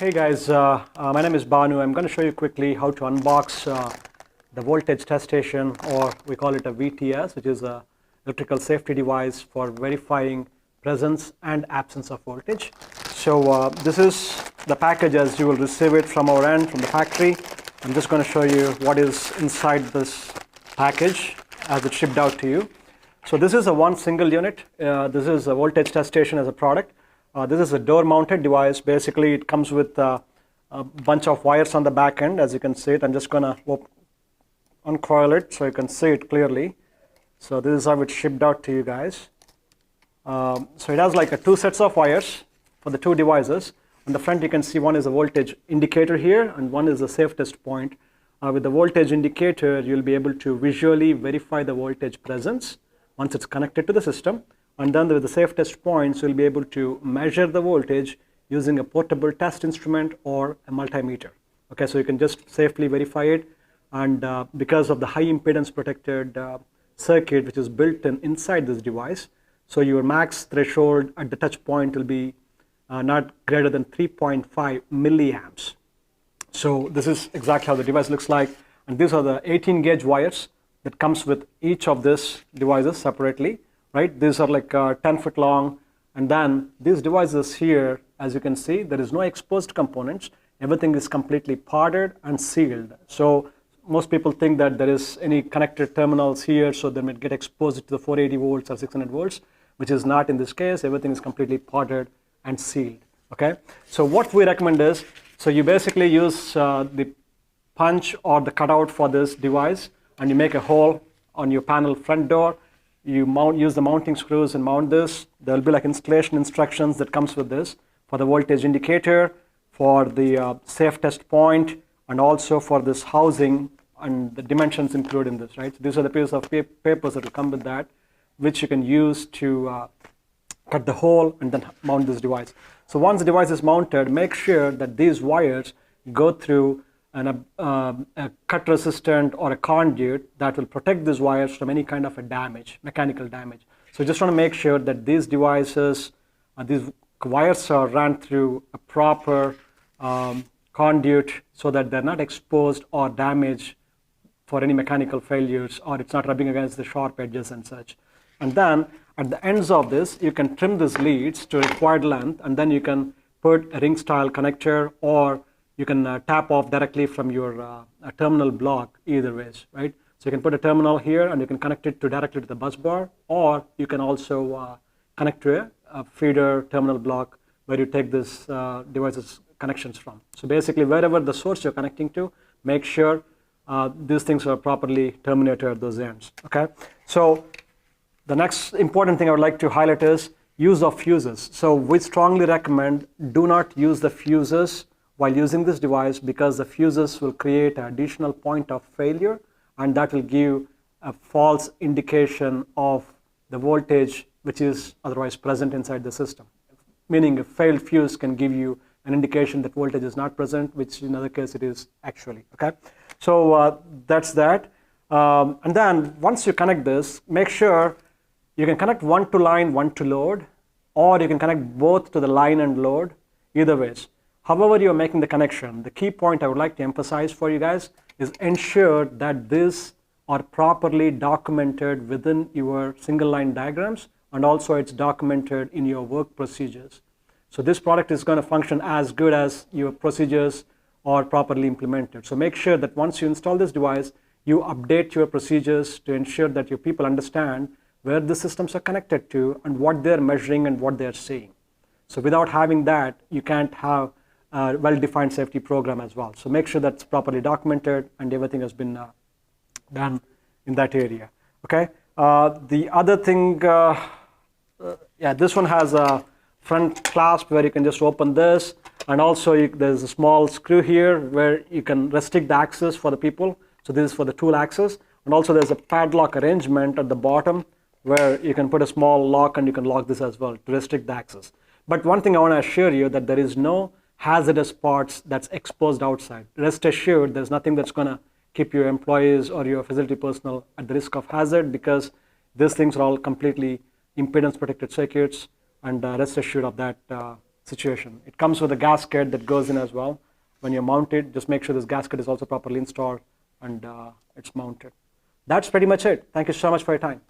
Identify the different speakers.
Speaker 1: Hey guys, my name is Bhanu. I'm going to show you quickly how to unbox the voltage test station, or we call it a VTS, which is a electrical safety device for verifying presence and absence of voltage. So this is the package as you will receive it from our end, from the factory. I'm just going to show you what is inside this package as it's shipped out to you. So this is a one single unit. This is a voltage test station as a product. This is a door-mounted device. Basically, it comes with a bunch of wires on the back end, as you can see it. I'm just going to uncoil it so you can see it clearly. So this is how it's shipped out to you guys. So it has like two sets of wires for the two devices. On the front, you can see one is a voltage indicator here, and one is a safe test point. With the voltage indicator, you'll be able to visually verify the voltage presence once it's connected to the system. And then with the safe test points, you'll be able to measure the voltage using a portable test instrument or a multimeter. Okay, so you can just safely verify it. And because of the high impedance protected circuit which is built inside this device, so your max threshold at the touch point will be not greater than 3.5 milliamps. So this is exactly how the device looks like. And these are the 18 gauge wires that comes with each of these devices separately. Right, these are like 10 foot long, and then these devices here, as you can see, there is no exposed components. Everything is completely powdered and sealed. So most people think that there is any connected terminals here, so they might get exposed to the 480 volts or 600 volts, which is not in this case. Everything is completely powdered and sealed. Okay, so what we recommend is, so you basically use the punch or the cutout for this device, and you make a hole on your panel front door. You use the mounting screws and mount this. There will be like installation instructions that comes with this for the voltage indicator, for the safe test point, and also for this housing, and the dimensions included in this, right? So these are the pieces of papers that will come with that, which you can use to cut the hole and then mount this device. So once the device is mounted, make sure that these wires go through a cut resistant or a conduit that will protect these wires from any kind of a damage, mechanical damage. So just want to make sure that these devices, these wires are run through a proper conduit so that they're not exposed or damaged for any mechanical failures, or it's not rubbing against the sharp edges and such. And then at the ends of this, you can trim these leads to required length, and then you can put a ring style connector, or you can tap off directly from your terminal block, either ways, right? So you can put a terminal here and you can connect it directly to the bus bar, or you can also connect to a feeder terminal block where you take this device's connections from. So basically, wherever the source you're connecting to, make sure these things are properly terminated at those ends, okay? So the next important thing I would like to highlight is use of fuses. So we strongly recommend do not use the fuses while using this device, because the fuses will create an additional point of failure, and that will give a false indication of the voltage which is otherwise present inside the system. Meaning a failed fuse can give you an indication that voltage is not present, which in other case it is actually, okay? So that's that. And then once you connect this, make sure you can connect one to line, one to load, or you can connect both to the line and load, either ways. However you're making the connection, the key point I would like to emphasize for you guys is ensure that these are properly documented within your single line diagrams, and also it's documented in your work procedures. So this product is going to function as good as your procedures are properly implemented. So make sure that once you install this device, you update your procedures to ensure that your people understand where the systems are connected to and what they're measuring and what they're seeing. So without having that, you can't have a well-defined safety program as well. So make sure that's properly documented and everything has been done in that area. Okay. The other thing, yeah, this one has a front clasp where you can just open this, and also there's a small screw here where you can restrict the access for the people. So this is for the tool access, and also there's a padlock arrangement at the bottom where you can put a small lock and you can lock this as well to restrict the access. But one thing I want to assure you that there is no hazardous parts that's exposed outside. Rest assured, there's nothing that's going to keep your employees or your facility personnel at the risk of hazard, because these things are all completely impedance protected circuits, and rest assured of that situation. It comes with a gasket that goes in as well. When you mount it, just make sure this gasket is also properly installed and it's mounted. That's pretty much it. Thank you so much for your time.